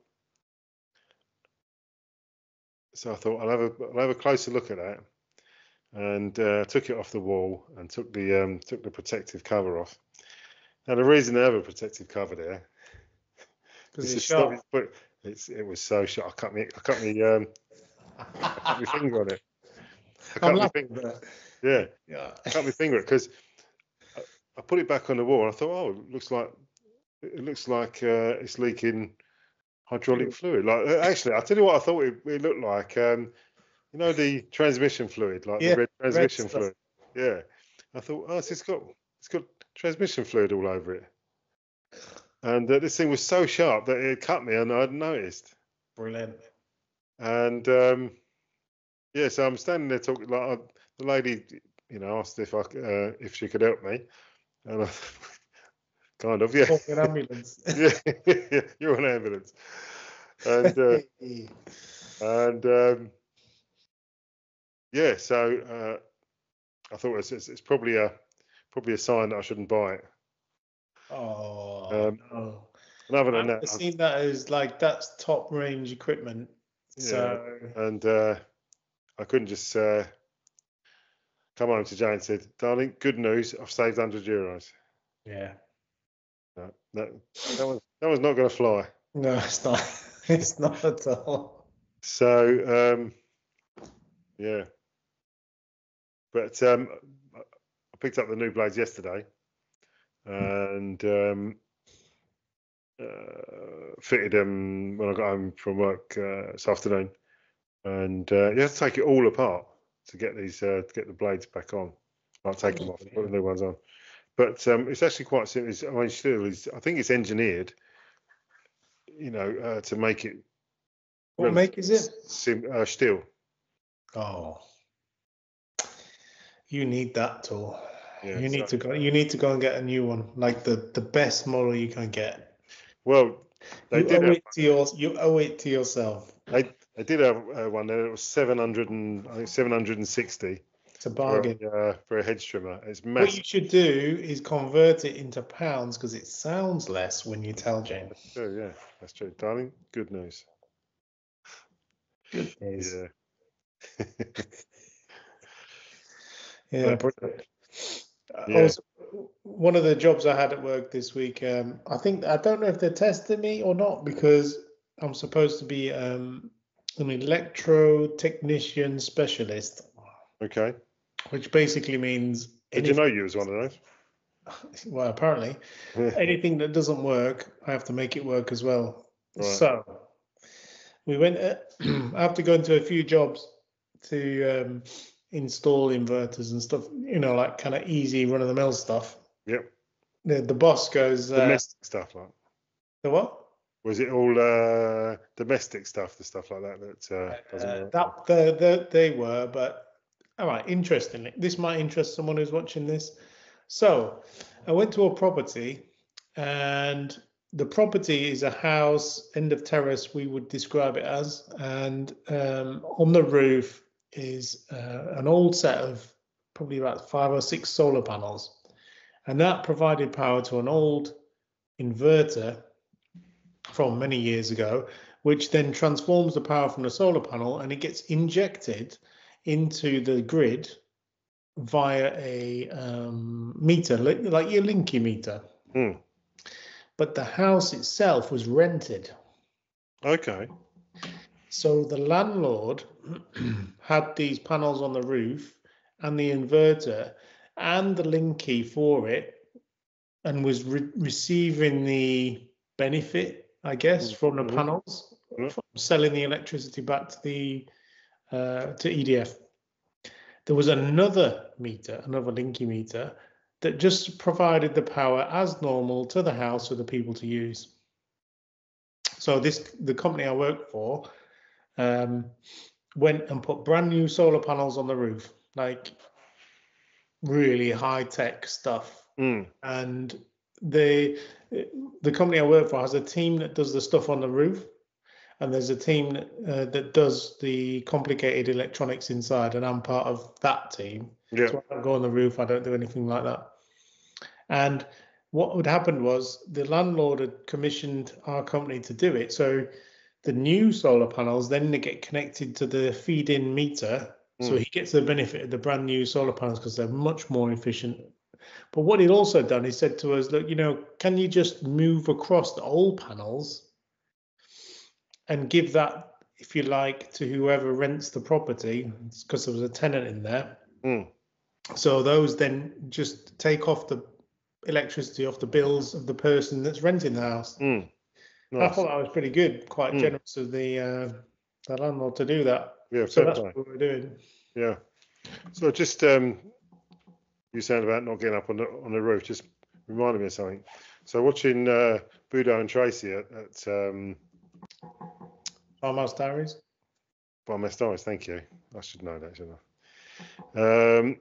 I'll have a closer look at that, and took it off the wall and took the protective cover off. Now the reason they have a protective cover there Because is it's to stop sharp. but it was so sharp. I cut my finger on it. I'm laughing, but Yeah, yeah. I cut my finger on it because I put it back on the wall. And I thought, oh, it looks like it's leaking hydraulic fluid. Like actually, I tell you what, I thought it looked like. You know the transmission fluid, like the Yeah, red red transmission stuff. fluid. Yeah, I thought, oh, it's got transmission fluid all over it. And this thing was so sharp that it cut me, and I hadn't noticed. Brilliant. And yeah, so I'm standing there talking. Like the lady, asked if she could help me, and I kind of, yeah, Call an ambulance. yeah, you're an ambulance, and yeah, so I thought it's probably a sign that I shouldn't buy it. Oh no! And other than I've that, seen that as like that's top range equipment. yeah, So and I couldn't just come home to Jane and said, "Darling, good news, I've saved €100." yeah. No, that was not going to fly. No, it's not. It's not at all. So yeah, but I picked up the new blades yesterday, and fitted them when I got home from work this afternoon. And you have to take it all apart to get the blades back on. Like take them off, put the new ones on. But it's actually quite simple. I think it's engineered, to make it. What make is it? Steel. Oh, you need that tool. Yeah, You need to go. You need to go and get a new one, like the best model you can get. Well, You owe it to yourself. They did have one there. It was 760. It's a bargain. For a hedge trimmer. It's massive. What you should do is convert it into pounds because it sounds less when you tell Jane. That's true, yeah, that's true, darling. Good news. Good news. Yeah. Yeah. But, Also, one of the jobs I had at work this week, I don't know if they're testing me or not because I'm supposed to be an electro technician specialist. Okay. Which basically means. Did you know you was one of those? Well, apparently, anything that doesn't work, I have to make it work as well. Right. So we went. I have to go into a few jobs to install inverters and stuff. Like kind of easy run of the mill stuff. Yep. The boss goes. Domestic stuff, like. The what? Was it all domestic stuff, the stuff like that doesn't work? They were, but all right. Interestingly, this might interest someone who's watching this. So, I went to a property, and the property is a house, end of terrace, we would describe it as, and on the roof is an old set of probably about 5 or 6 solar panels, and that provided power to an old inverter from many years ago, which then transforms the power from the solar panel and it gets injected into the grid via a meter, like your Linky meter. But the house itself was rented. Okay. So the landlord had these panels on the roof and the inverter and the Linky for it, and was receiving the benefit, I guess, from the panels, from selling the electricity back to the to EDF. There was another Linky meter, that just provided the power as normal to the house for the people to use. So the company I work for went and put brand new solar panels on the roof, like really high tech stuff. And the company I work for has a team that does the stuff on the roof, and there's a team that does the complicated electronics inside, and I'm part of that team. Yeah. So I don't go on the roof. I don't do anything like that. And what would happen was the landlord had commissioned our company to do it. So the new solar panels then they get connected to the feed-in meter. So he gets the benefit of the brand new solar panels because they're much more efficient. But what he'd also done, he said to us, look, can you just move across the old panels and give that, if you like, to whoever rents the property, because there was a tenant in there. So those then just take off the electricity off the bills of the person that's renting the house. Nice. I thought that was pretty good, quite generous of the landlord to do that. Yeah, so that's what we're doing. Yeah. So just you said about not getting up on the roof just reminded me of something. So watching Budo and Tracy at Farmhouse Diaries. Farmhouse Diaries, thank you. I should know that, shouldn't I?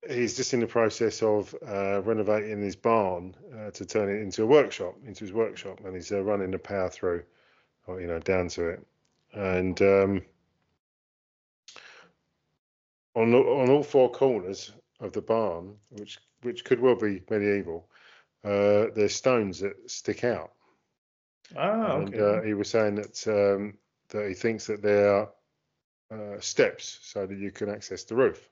He's just in the process of renovating his barn to turn it into his workshop, and he's running the power through, down to it. And on all four corners of the barn, which could well be medieval, there's stones that stick out. Okay. He was saying that he thinks that they are steps so that you can access the roof.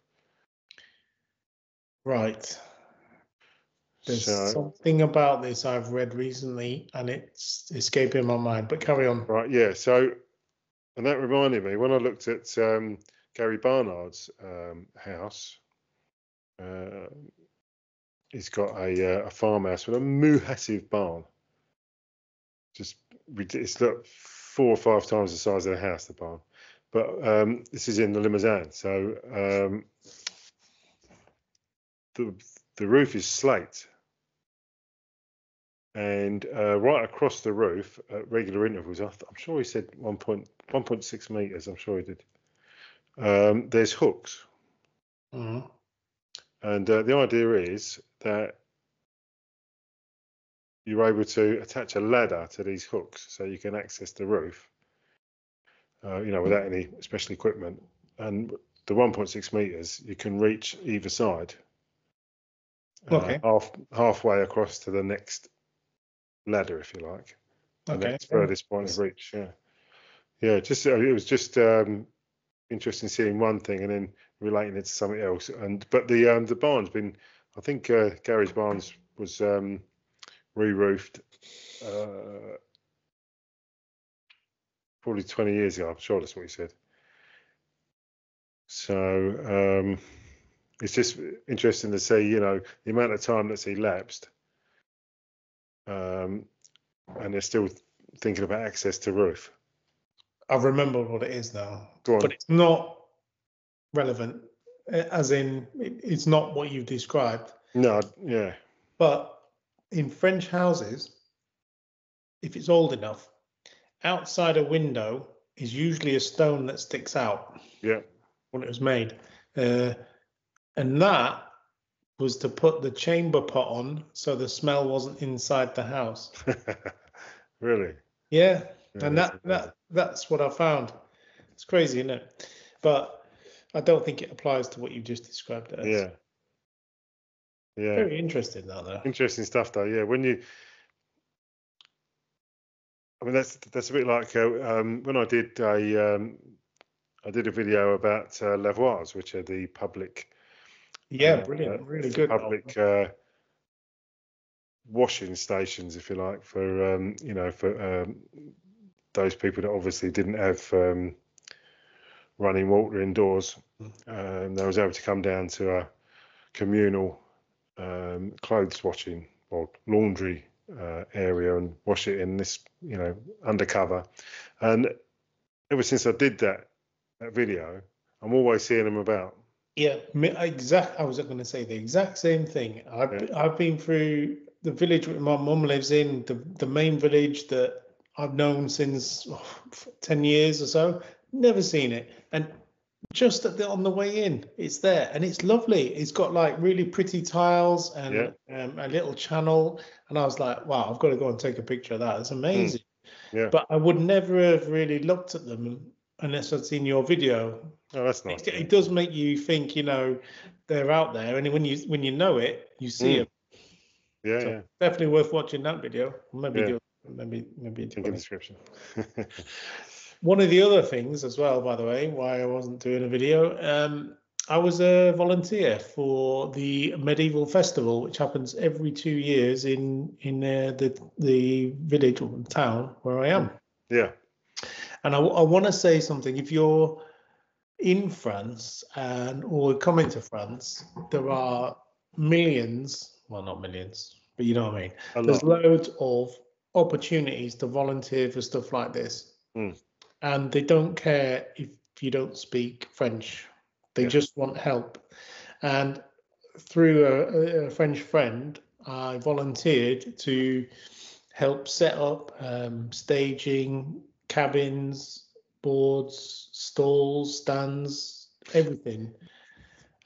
Right. There's something about this I've read recently, and it's escaping my mind. But carry on. Right. Yeah. So, and that reminded me when I looked at Gary Barnard's house. He's got a farmhouse with a massive barn. It's like 4 or 5 times the size of the house, the barn. But this is in the Limousin, so the roof is slate, and right across the roof at regular intervals, I'm sure he said 1.6 meters. I'm sure he did. There's hooks, and the idea is that you're able to attach a ladder to these hooks so you can access the roof, without any special equipment. And the 1.6 meters, you can reach either side, halfway across to the next ladder, if you like, the next furthest point of reach. Yeah. Just it was just interesting seeing one thing and then relating it to something else. But the barn's been, I think Gary's barns was re-roofed probably 20 years ago. I'm sure that's what he said. So it's just interesting to see, the amount of time that's elapsed, and they're still thinking about access to roof. I remember what it is now, Go on. But it's not relevant, as in it's not what you've described. No, yeah. But in French houses, if it's old enough, outside a window is usually a stone that sticks out. Yeah. When it was made, and that was to put the chamber pot on so the smell wasn't inside the house. Really? Yeah, and that's what I found. It's crazy, isn't it? But I don't think it applies to what you just described as. Yeah. Very interesting, though. Interesting stuff, though. Yeah, that's a bit like when I did a video about lavoirs, which are the public. Yeah, brilliant, really good. Public washing stations, if you like, for those people that obviously didn't have running water indoors. They was able to come down to a communal clothes washing or laundry area and wash it in this, undercover. And ever since I did that video, I'm always seeing them about. Yeah, I was going to say the exact same thing. I've been through the village where my mum lives in, the main village that I've known since 10 years or so. Never seen it, and just on the way in, it's there, and it's lovely. It's got like really pretty tiles and a little channel, and I was like, wow, I've got to go and take a picture of that. It's amazing. Yeah. but I would never have really looked at them unless I'd seen your video. Oh, that's nice. It does make you think, they're out there, and when you know it, you see them. Yeah, So yeah. definitely worth watching that video. Maybe Yeah. maybe Link in the description. One of the other things as well, by the way, why I wasn't doing a video, I was a volunteer for the medieval festival, which happens every 2 years in the village or town where I am. Yeah. And I want to say something. If you're in France or coming to France, there are millions, well, not millions, but you know what I mean. There's loads of opportunities to volunteer for stuff like this. And they don't care if you don't speak French. They just want help. And through a French friend, I volunteered to help set up staging, cabins, boards, stalls, stands, everything.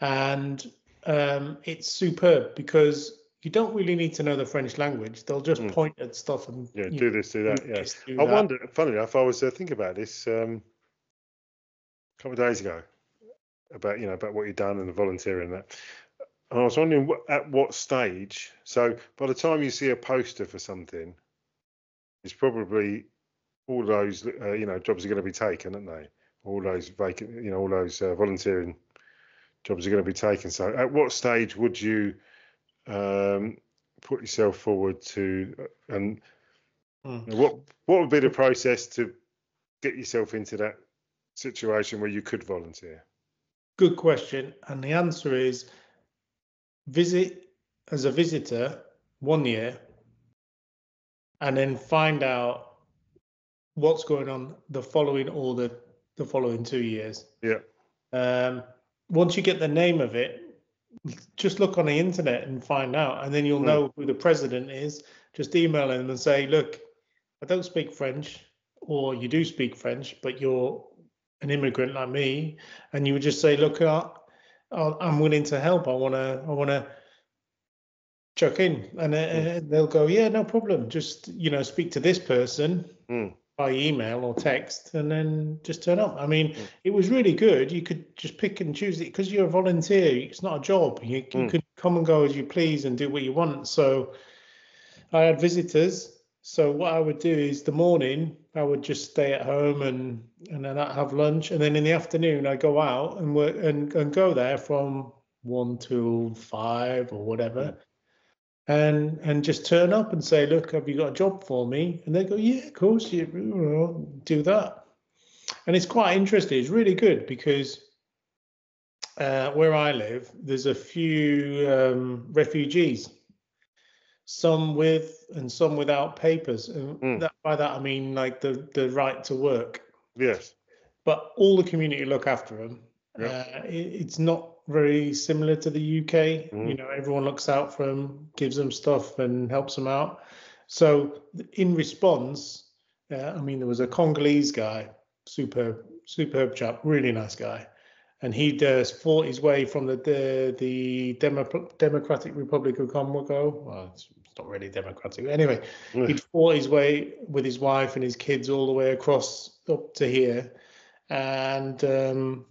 And it's superb because you don't really need to know the French language. They'll just point at stuff and do this, do that. Yeah. Do I that. wonder, funny enough, I was thinking about this a couple of days ago about about what you've done and the volunteering and that. And I was wondering at what stage. So by the time you see a poster for something, it's probably all those jobs are going to be taken, aren't they? All those vacant, all those volunteering jobs are going to be taken. So at what stage would you put yourself forward to, and what would be the process to get yourself into that situation where you could volunteer? Good question. And the answer is visit as a visitor 1 year and then find out what's going on the following 2 years. Yeah. Once you get the name of it, just look on the internet and find out, and then you'll know who the president is. Just email him and say, look, I don't speak French, or you do speak French, but you're an immigrant like me, and you would just say, look, I'm willing to help. I want to chuck in, and they'll go, yeah, no problem. Just speak to this person by email or text, and then just turn up. I mean, it was really good. You could just pick and choose it because you're a volunteer. It's not a job. You could come and go as you please and do what you want. So I had visitors. So what I would do is the morning I would just stay at home and then I'd have lunch, and then in the afternoon I go out and work and go there from 1 till 5 or whatever. And just turn up and say, look, have you got a job for me? And they go, yeah, of course, you do that. And it's quite interesting. It's really good because where I live, there's a few refugees, some with and some without papers. And by that, I mean like the right to work. Yes. But all the community look after them. It's not very similar to the UK. Everyone looks out for them, gives them stuff and helps them out. So in response, there was a Congolese guy, superb chap, really nice guy. And he fought his way from the Democratic Republic of Congo. Well, it's not really democratic. Anyway, he'd fought his way with his wife and his kids all the way across up to here. And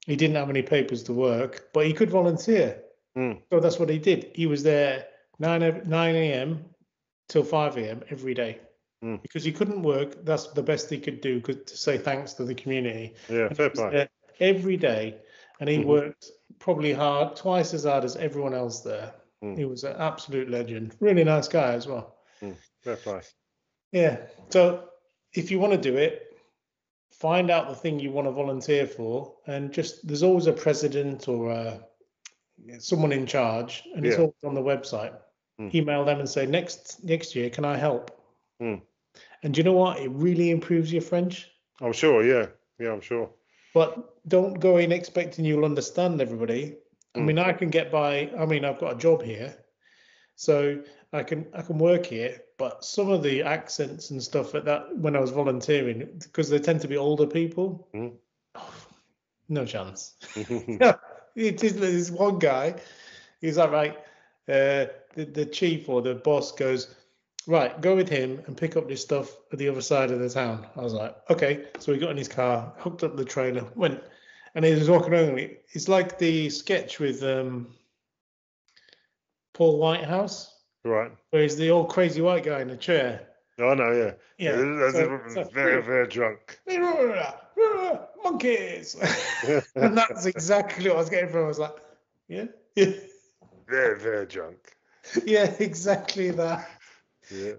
he didn't have any papers to work, but he could volunteer. So that's what he did. He was there 9 a.m. till 5 a.m. every day because he couldn't work. That's the best he could do to say thanks to the community. Yeah, fair play. Every day, and he worked probably twice as hard as everyone else there. He was an absolute legend. Really nice guy as well. Fair play. Yeah. So if you want to do it, find out the thing you want to volunteer for, and there's always a president or someone in charge, and it's always on the website. Email them and say, next year, can I help? And do you know what? It really improves your French. I'm sure, yeah. Yeah, I'm sure. But don't go in expecting you'll understand everybody. I mean, I can get by. I mean, I've got a job here, so I can work here. But some of the accents and stuff like that, when I was volunteering, because they tend to be older people, no chance. There's one guy. He's like, right. The chief or the boss goes, right, go with him and pick up this stuff at the other side of the town. I was like, okay. So we got in his car, hooked up the trailer, went, and he was walking around. It's like the sketch with Paul Whitehouse, Right. where he's the old crazy white guy in a chair. I know, yeah. Yeah. Very, very drunk. Monkeys. And that's exactly what I was getting from. I was like, yeah. Very, very drunk. Yeah, exactly that. Yeah.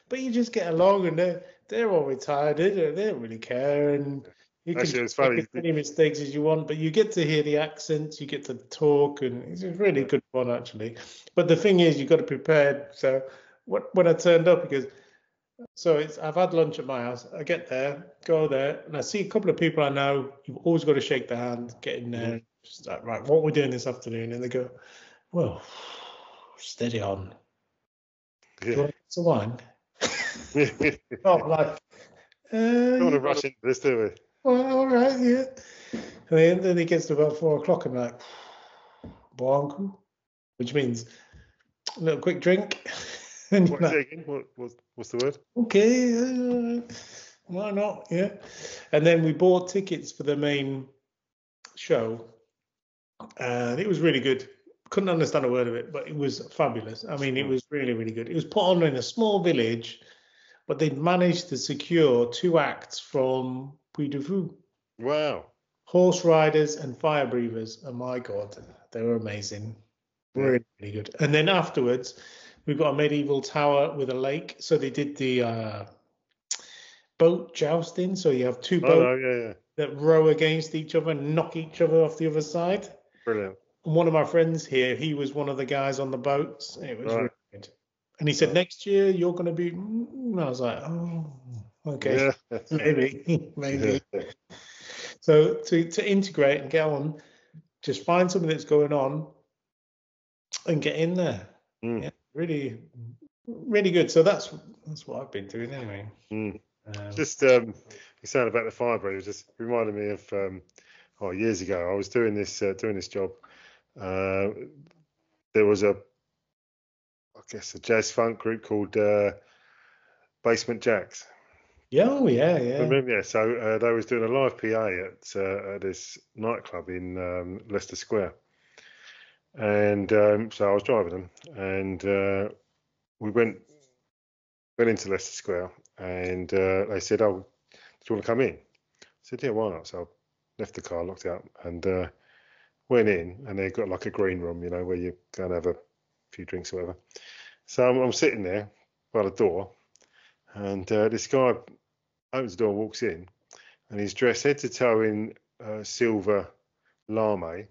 But you just get along, and they're all retired. They don't really care, and you can Actually, it's make funny. as many mistakes as you want, but you get to hear the accents, you get to talk, and it's really good fun actually. But the thing is, you've got to be prepared. So when I turned up, because I've had lunch at my house. I get there, go there, and I see a couple of people I know. You've always got to shake their hand, get in there. Just like, right, what we're doing this afternoon, and they go, well, steady on. Do you want some wine? Oh, like, Don't want to rush into this, do we? well, all right, yeah. And then it gets to about 4 o'clock, and I'm like, bonk, which means a little quick drink. And you're What's like, it again? What's the word? okay, why not? Yeah. And then we bought tickets for the main show, and it was really good. Couldn't understand a word of it, but it was fabulous. I mean, it was really, really good. It was put on in a small village, but they'd managed to secure 2 acts from Puy de Fou. Wow. Horse riders and fire breathers. Oh my God, they were amazing. Really, really good. And then afterwards, we've got a medieval tower with a lake. So they did the boat jousting. So you have 2 boats that row against each other and knock each other off the other side. Brilliant. And one of my friends here, he was one of the guys on the boats. It was really good. And he said, next year you're going to be. And I was like, oh, okay, maybe, maybe. So to integrate and get on, just find something that's going on and get in there. Yeah, really, really good. So that's what I've been doing anyway. Just you saying about the fire breathers just reminded me of years ago. I was doing this job. There was a jazz funk group called Basement Jacks. Yeah, oh yeah. Remember, yeah. So they was doing a live PA at this nightclub in Leicester Square, and so I was driving them, and we went into Leicester Square, and they said, "Oh, do you want to come in?" I said, "Yeah, why not?" So I left the car, locked it up, and went in, and they got like a green room, where you go and have a few drinks or whatever. So I'm sitting there by the door, and this guy opens the door and walks in, and he's dressed head to toe in silver lame,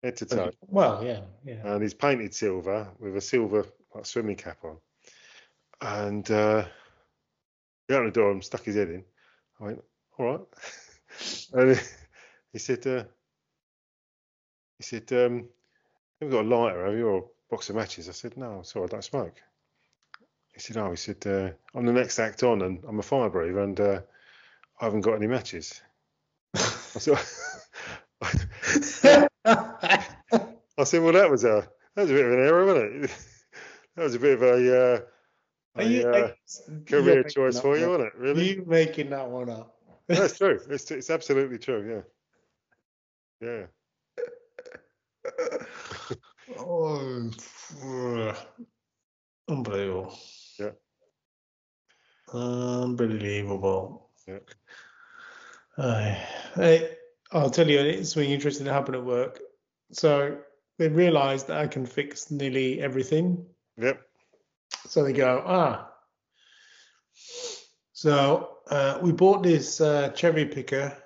head to toe. Well, yeah. And he's painted silver with a silver swimming cap on. And he opened the door and stuck his head in. I went, all right. And he said, have you got a lighter, have you, or a box of matches? I said, no, sorry, I don't smoke. He said, I'm the next act on, and I'm a fire breather, and I haven't got any matches. I said, well, that was a bit of an error, wasn't it? That was a bit of a career choice for you, wasn't it? Really? You making that one up? That's true. It's absolutely true. Yeah. Oh, unbelievable. Yeah. Unbelievable. Yeah. I'll tell you, it's something interesting that happened at work. So they realised that I can fix nearly everything. Yep. So they go, So we bought this cherry picker,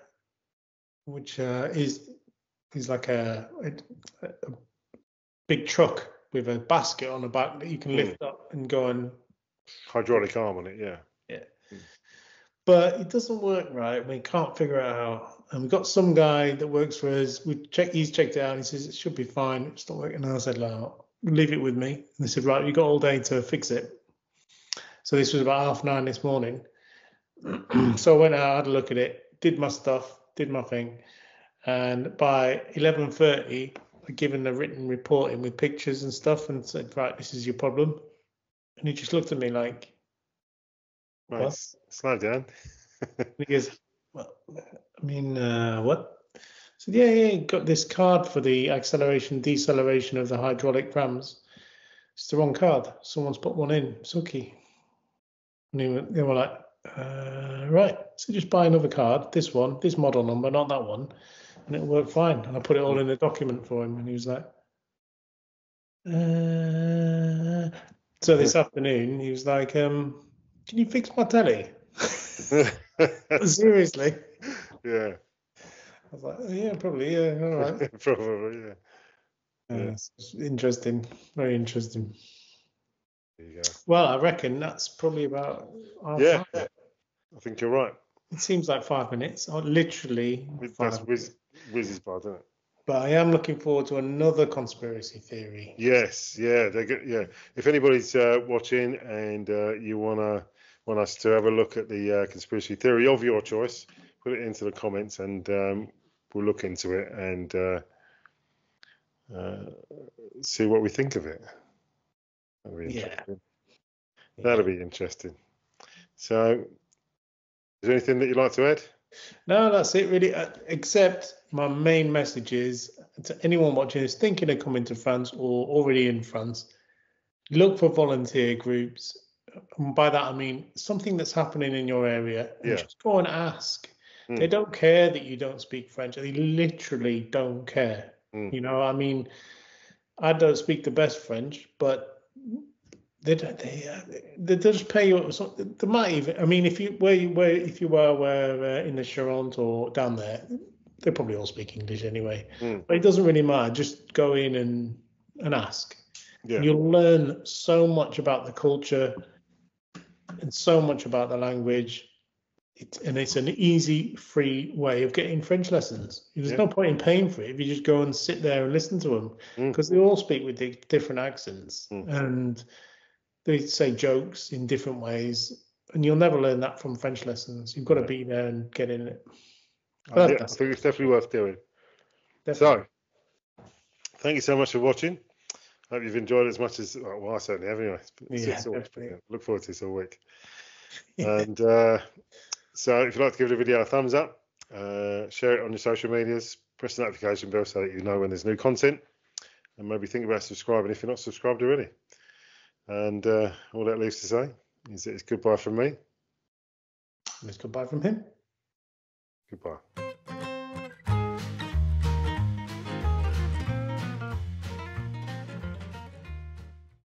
which is like a big truck with a basket on the back that you can lift up and go and hydraulic arm on it. Yeah. But it doesn't work right. We can't figure it out. And we've got some guy that works for us. He's checked it out. And he says it should be fine. It's not working. And I said, leave it with me. And they said, right, you got all day to fix it. So this was about 9:30 this morning. So I went out, had a look at it, did my stuff, did my thing. And by 11:30, I'd given a written report in with pictures and stuff and said, right, this is your problem. And he just looked at me like, Right, what? slow down. And he goes, well, I mean, what? I said, yeah, got this card for the acceleration, deceleration of the hydraulic rams. It's the wrong card. Someone's put one in. Suki. And they were like, right. So just buy another card, this one, this model number, not that one, and it'll work fine. And I put it all in a document for him, and he was like, so this afternoon he was like, can you fix my telly? Seriously? Yeah. I was like, oh, yeah, probably, yeah, all right. Probably, yeah. Yeah. It's interesting, very interesting. There you go. Well, I reckon that's probably about our Yeah, time. I think you're right. It seems like 5 minutes, or literally That's 5 minutes. whizzes by, doesn't it? But I am looking forward to another conspiracy theory. Yes, yeah, they're good. Yeah, if anybody's watching and you want us to have a look at the conspiracy theory of your choice, put it into the comments and we'll look into it and see what we think of it. That'll be interesting. Yeah. That'll be interesting. So, is there anything that you'd like to add? No, that's it really. Except my main message is to anyone watching this thinking of coming to France or already in France, look for volunteer groups. And by that I mean something that's happening in your area, and just go and ask. They don't care that you don't speak French. They literally don't care. You know, I mean, I don't speak the best French, but they just pay you. They might even. I mean, if you were in the Charente or down there, they probably all speak English anyway. But it doesn't really matter. Just go in and ask. Yeah. And you'll learn so much about the culture and so much about the language. And it's an easy, free way of getting French lessons. There's no point in paying for it if you just go and sit there and listen to them, because they all speak with different accents and they say jokes in different ways, and you'll never learn that from French lessons. You've got to be there and get in it. I think it's definitely worth doing. Definitely. So, thank you so much for watching. Hope you've enjoyed it as much as I certainly have. Anyway, look forward to this all week. And so, if you'd like to give the video a thumbs up, share it on your social medias, press the notification bell so that you know when there's new content, and maybe think about subscribing if you're not subscribed already. And all that leaves to say is it's goodbye from me. And it's goodbye from him. Goodbye.